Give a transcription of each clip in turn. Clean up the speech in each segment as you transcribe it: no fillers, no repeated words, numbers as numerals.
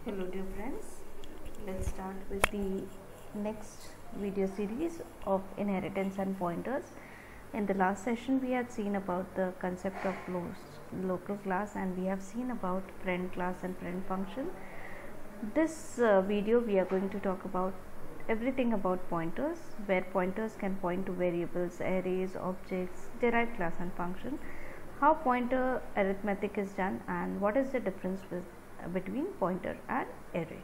Hello dear friends, let's start with the next video series of inheritance and pointers. In the last session we had seen about the concept of local class and we have seen about parent class and parent function. This video we are going to talk about everything about pointers, where pointers can point to variables, arrays, objects, derived class and function, how pointer arithmetic is done, and what is the difference between pointer and array.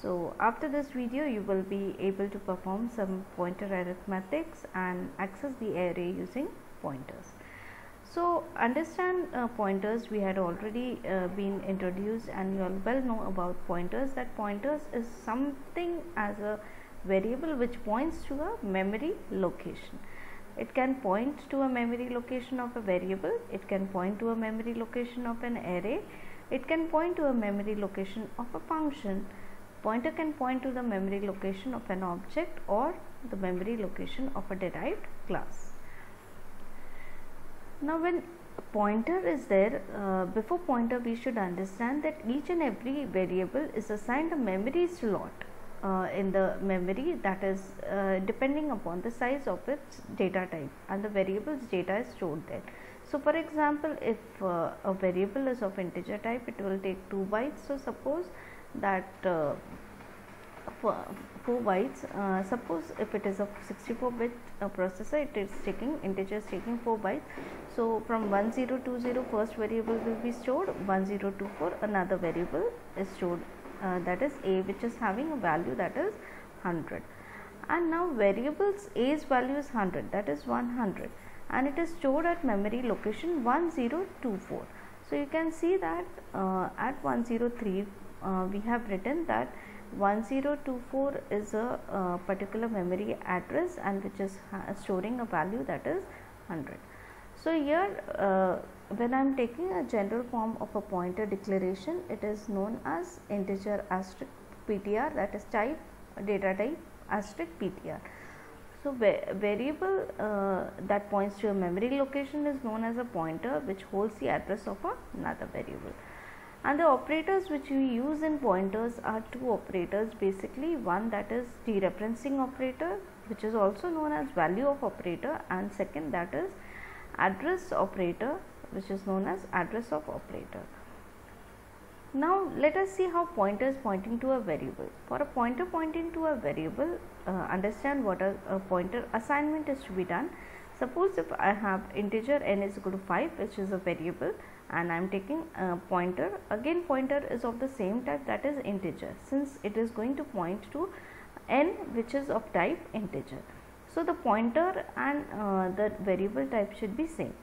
So after this video you will be able to perform some pointer arithmetics and access the array using pointers. So understand pointers we had already been introduced, and you all well know about pointers, that pointers is something as a variable which points to a memory location. It can point to a memory location of a variable, it can point to a memory location of an array, it can point to a memory location of a function. Pointer can point to the memory location of an object or the memory location of a derived class. Now when a pointer is there, before pointer we should understand that each and every variable is assigned a memory slot in the memory, that is depending upon the size of its data type, and the variable's data is stored there. So for example, if a variable is of integer type, it will take 2 bytes. So suppose that 4 bytes, suppose if it is a 64-bit processor, it is taking integers taking 4 bytes. So from 1020 first variable will be stored, 1024 another variable is stored, that is a, which is having a value that is 100. And now variables a's value is 100, that is 100, and it is stored at memory location 1024. So you can see that at 103 we have written that 1024 is a particular memory address and which is storing a value that is 100. So here when I am taking a general form of a pointer declaration, it is known as integer asterisk ptr, that is type data type asterisk ptr. So variable that points to a memory location is known as a pointer which holds the address of another variable. And the operators which we use in pointers are two operators basically, one that is dereferencing operator, which is also known as value of operator, and second that is address operator, which is known as address of operator. Now let us see how pointer is pointing to a variable. For a pointer pointing to a variable, understand what a pointer assignment is to be done. Suppose if I have integer n is equal to 5, which is a variable, and I am taking a pointer, again pointer is of the same type, that is integer, since it is going to point to n which is of type integer. So the pointer and the variable type should be same.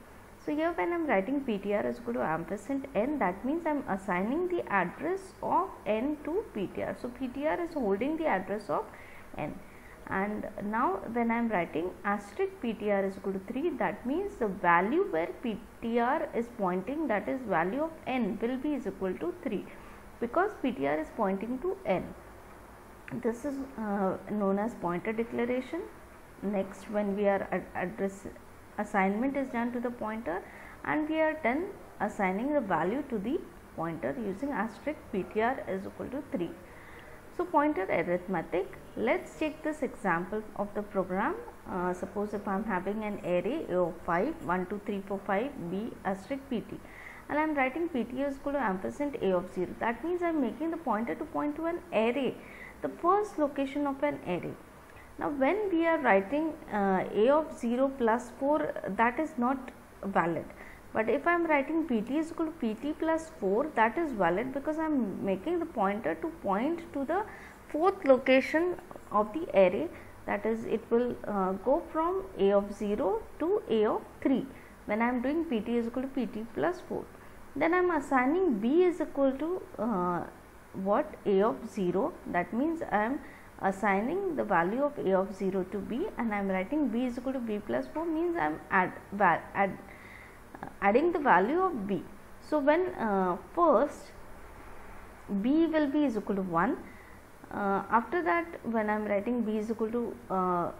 So here when I am writing ptr is equal to ampersand n, that means I am assigning the address of n to ptr. So ptr is holding the address of n. And now when I am writing asterisk ptr is equal to 3, that means the value where ptr is pointing, that is value of n, will be is equal to 3, because ptr is pointing to n. This is known as pointer declaration. Next, when we are assignment is done to the pointer, and we are done assigning the value to the pointer using asterisk ptr is equal to 3. So pointer arithmetic, let's take this example of the program. Suppose if I am having an array a of 5, 1 2 3 4 5 b asterisk pt, and I am writing pt is equal to ampersand a of 0, that means I am making the pointer to point to an array, the first location of an array. Now when we are writing a of 0 plus 4, that is not valid, but if I am writing pt is equal to pt plus 4, that is valid, because I am making the pointer to point to the fourth location of the array, that is it will go from a of 0 to a of 3 when I am doing pt is equal to pt plus 4. Then I am assigning b is equal to what, a of 0, that means I am assigning the value of a of 0 to b, and I am writing b is equal to b plus 4, means I am adding the value of b. So when first b will be is equal to 1, after that when I am writing b is equal to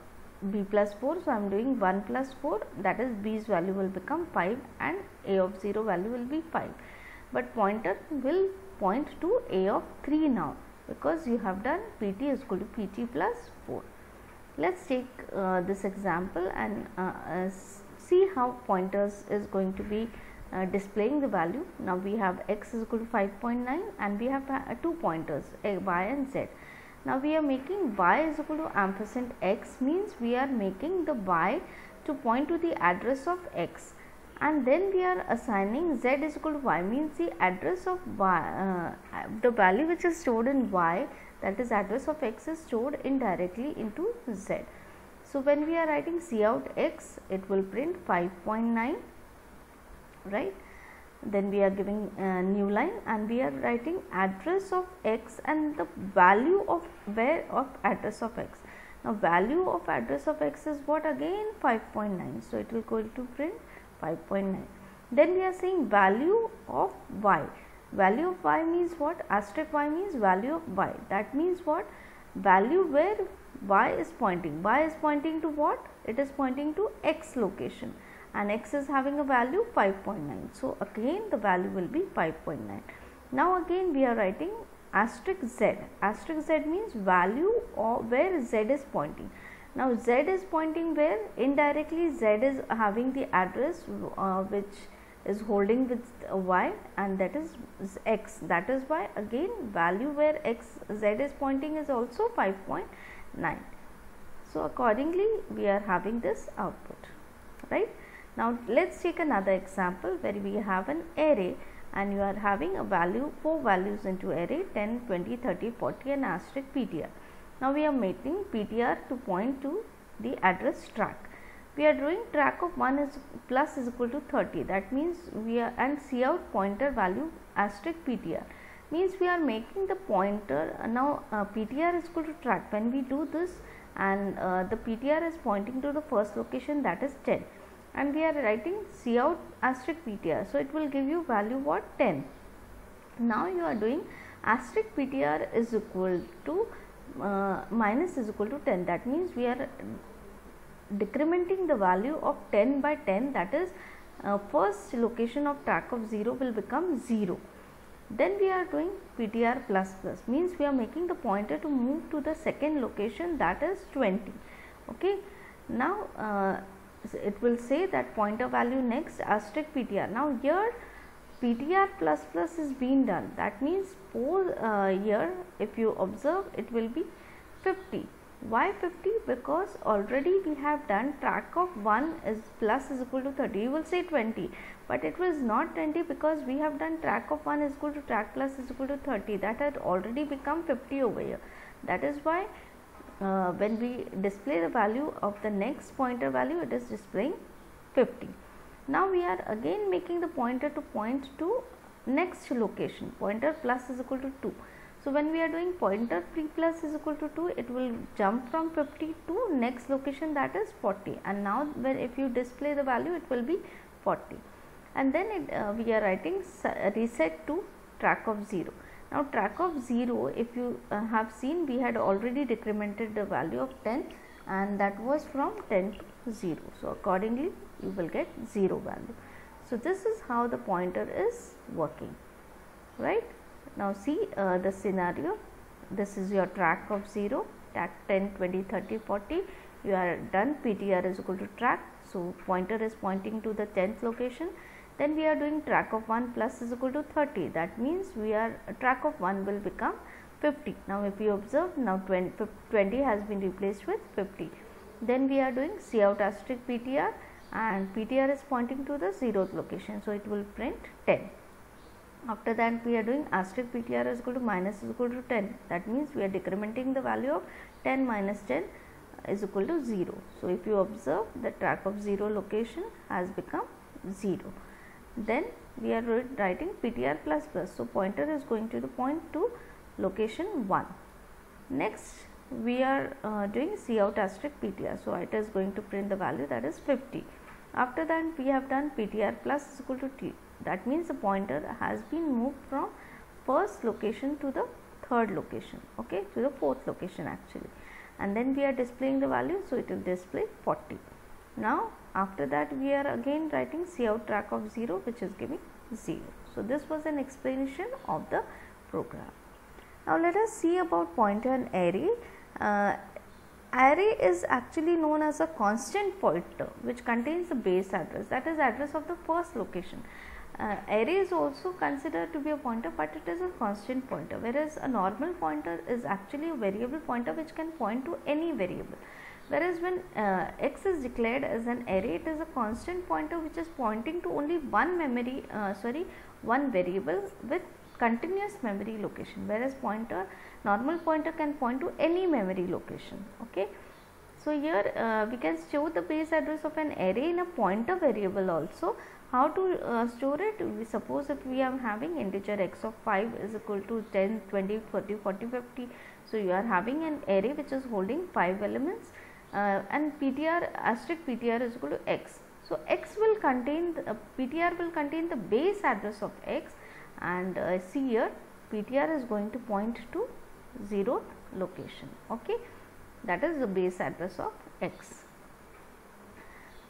b plus 4, so I am doing 1 plus 4, that is b's value will become 5 and a of 0 value will be 5. but pointer will point to a of 3 now, because you have done pt is equal to pt plus 4. Let's take this example and see how pointers is going to be displaying the value. Now we have x is equal to 5.9 and we have two pointers, y and z. Now we are making y is equal to ampersand x, means we are making the y to point to the address of x, and then we are assigning z is equal to y, means the address of y, the value which is stored in y, that is address of x, is stored indirectly into z. So when we are writing cout x, it will print 5.9, right? Then we are giving a new line and we are writing address of x and the value of where of address of x. Now value of address of x is what? Again 5.9, so it will go to print 5.9. Then we are saying value of y. Value of y means what? Asterisk y means value of y. That means what? Value where y is pointing. Y is pointing to what? It is pointing to x location, and x is having a value 5.9. So again the value will be 5.9. Now again we are writing asterisk z. Asterisk z means value of where z is pointing. Now z is pointing where? Indirectly z is having the address which is holding with y, and that is x. That is why again value where x z is pointing is also 5.9. So accordingly we are having this output, right? Now let's take another example where we have an array and you are having a value, 4 values into array, 10, 20, 30, 40 and asterisk ptr. Now we are making ptr to point to the address track. We are doing track of 1 is plus is equal to 30. That means we are, and cout pointer value asterisk ptr, means we are making the pointer. Now ptr is equal to track. When we do this, and the ptr is pointing to the first location, that is 10, and we are writing cout asterisk ptr, so it will give you value what? 10. Now you are doing asterisk ptr is equal to minus is equal to 10. That means we are decrementing the value of 10 by 10, that is first location of track of 0 will become 0. Then we are doing ptr plus plus, means we are making the pointer to move to the second location, that is 20. Okay. Now it will say that pointer value next asterisk ptr. Now here ptr plus plus is being done. That means here if you observe, it will be 50. Why 50? Because already we have done track of 1 is plus is equal to 30. You will say 20, but it was not 20 because we have done track of 1 is equal to track plus is equal to 30. That had already become 50 over here. That is why when we display the value of the next pointer value, it is displaying 50. Now we are again making the pointer to point to next location, pointer plus is equal to 2. So when we are doing pointer p plus is equal to 2, it will jump from 50 to next location, that is 40, and now when if you display the value, it will be 40, and then we are writing reset to track of 0. Now track of 0, if you have seen, we had already decremented the value of 10 and that was from 10 to 0. So accordingly you will get 0 value. So this is how the pointer is working, right? Now see the scenario. This is your track of 0, track 10, 20, 30, 40. You are done, ptr is equal to track. So pointer is pointing to the 10th location. Then we are doing track of 1 plus is equal to 30. That means we are track of 1 will become 50. Now if you observe, now 20 has been replaced with 50. Then we are doing cout asterisk ptr, and ptr is pointing to the 0th location, so it will print 10. After that we are doing asterisk ptr is equal to minus is equal to 10. That means we are decrementing the value of 10 minus 10 is equal to 0. So if you observe, the track of 0 location has become 0. Then we are writing ptr plus plus. So pointer is going to the point to location 1. Next we are doing cout asterisk ptr. So it is going to print the value, that is 50. After that we have done ptr plus is equal to t. That means the pointer has been moved from first location to the third location, okay, to the fourth location actually, and then we are displaying the value, so it will display 40. Now after that we are again writing cout track of 0, which is giving 0. So this was an explanation of the program. Now let us see about pointer and array. Array is actually known as a constant pointer which contains the base address, that is address of the first location. Array is also considered to be a pointer, but it is a constant pointer, whereas a normal pointer is actually a variable pointer which can point to any variable. Whereas when x is declared as an array, it is a constant pointer which is pointing to only one one variable with continuous memory location, whereas normal pointer can point to any memory location. Okay. So here we can store the base address of an array in a pointer variable also. How to store it? We suppose if we are having integer x of 5 is equal to 10, 20, 30, 40, 50. So you are having an array which is holding 5 elements and ptr asterisk ptr is equal to x. So x will contain ptr will contain the base address of x, and see here ptr is going to point to 0th location. Okay, that is the base address of x.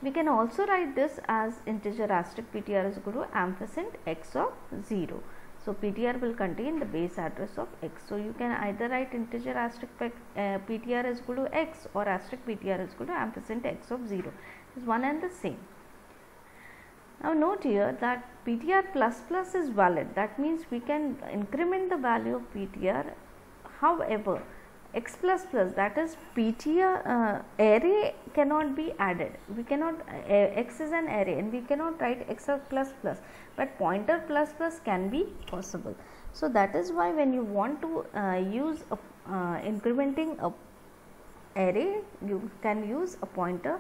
We can also write this as integer asterisk ptr is equal to ampersand x of 0. So ptr will contain the base address of x. So you can either write integer asterisk ptr is equal to x or asterisk ptr is equal to ampersand x of 0. It is one and the same. Now note here that ptr plus plus is valid. That means we can increment the value of ptr. However, x plus plus, that is ptr array cannot be added. We cannot x is an array and we cannot write x plus plus, but pointer plus plus can be possible. So that is why when you want to use incrementing a array, you can use a pointer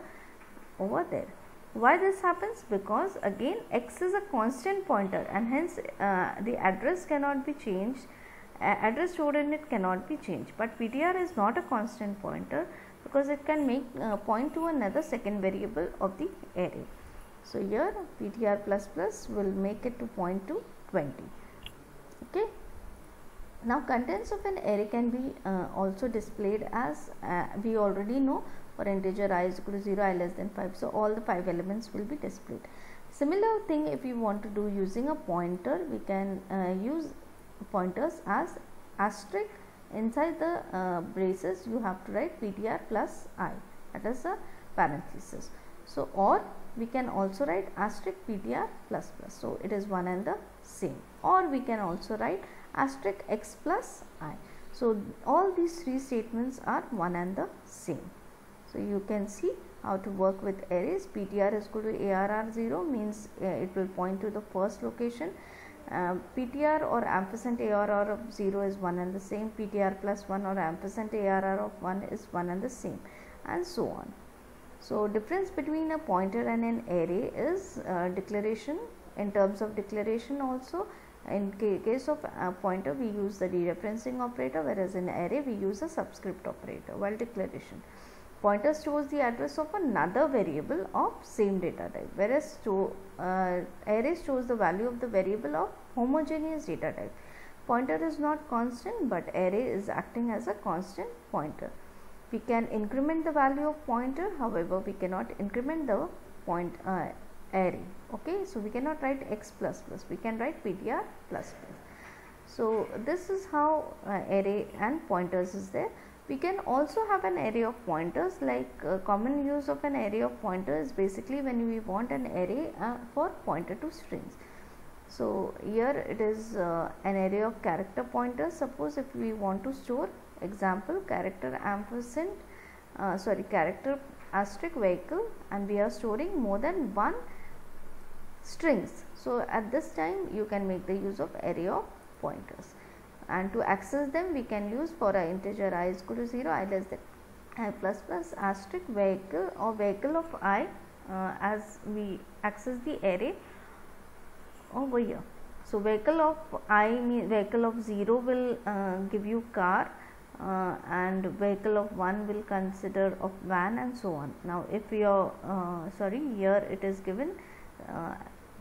over there. Why this happens? Because again x is a constant pointer and hence the address cannot be changed. Address stored in it cannot be changed, but ptr is not a constant pointer because it can make point to another second variable of the array. So here ptr plus plus will make it to point to 20. Okay. Now contents of an array can be also displayed as we already know, for integer I is equal to 0, I less than 5. So all the 5 elements will be displayed. Similar thing if you want to do using a pointer, we can use pointers as asterisk inside the braces. You have to write ptr plus I, that is a parenthesis. So or we can also write asterisk ptr plus plus. So it is one and the same. Or we can also write asterisk x plus I. So all these three statements are one and the same. So you can see how to work with arrays. ptr is equal to arr 0 means it will point to the first location. ptr or ampersand arr of 0 is one and the same. ptr plus 1 or ampersand arr of 1 is one and the same, and so on. So difference between a pointer and an array is declaration. In terms of declaration also, in case of a pointer we use the dereferencing operator, whereas in array we use a subscript operator while declaration. Pointer stores the address of another variable of same data type, whereas array stores the value of the variable of homogeneous data type. Pointer is not constant, but array is acting as a constant pointer. We can increment the value of pointer, however we cannot increment the array. Okay, so we cannot write x plus plus, we can write ptr plus plus. So this is how array and pointers is there. We can also have an array of pointers, like common use of an array of pointers basically when we want an array for pointer to strings. So here it is an array of character pointers. Suppose if we want to store example character ampersand character asterisk vehicle, and we are storing more than one strings. So at this time you can make the use of array of pointers, and to access them we can use for a integer I is equal to 0, I less than I plus plus asterisk vehicle or vehicle of I as we access the array over here. So vehicle of I means vehicle of 0 will give you car, and vehicle of 1 will consider of van, and so on. Now if your here it is given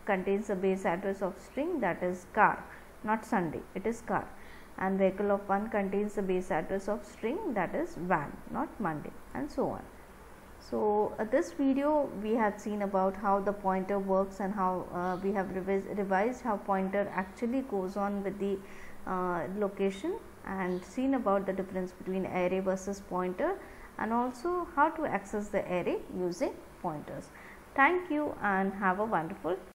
contains the base address of string, that is car, not Sunday, it is car, and vehicle of 1 contains the base address of string, that is van, not Monday, and so on. So this video we had seen about how the pointer works and how we have revised how pointer actually goes on with the location, and seen about the difference between array versus pointer, and also how to access the array using pointers. Thank you and have a wonderful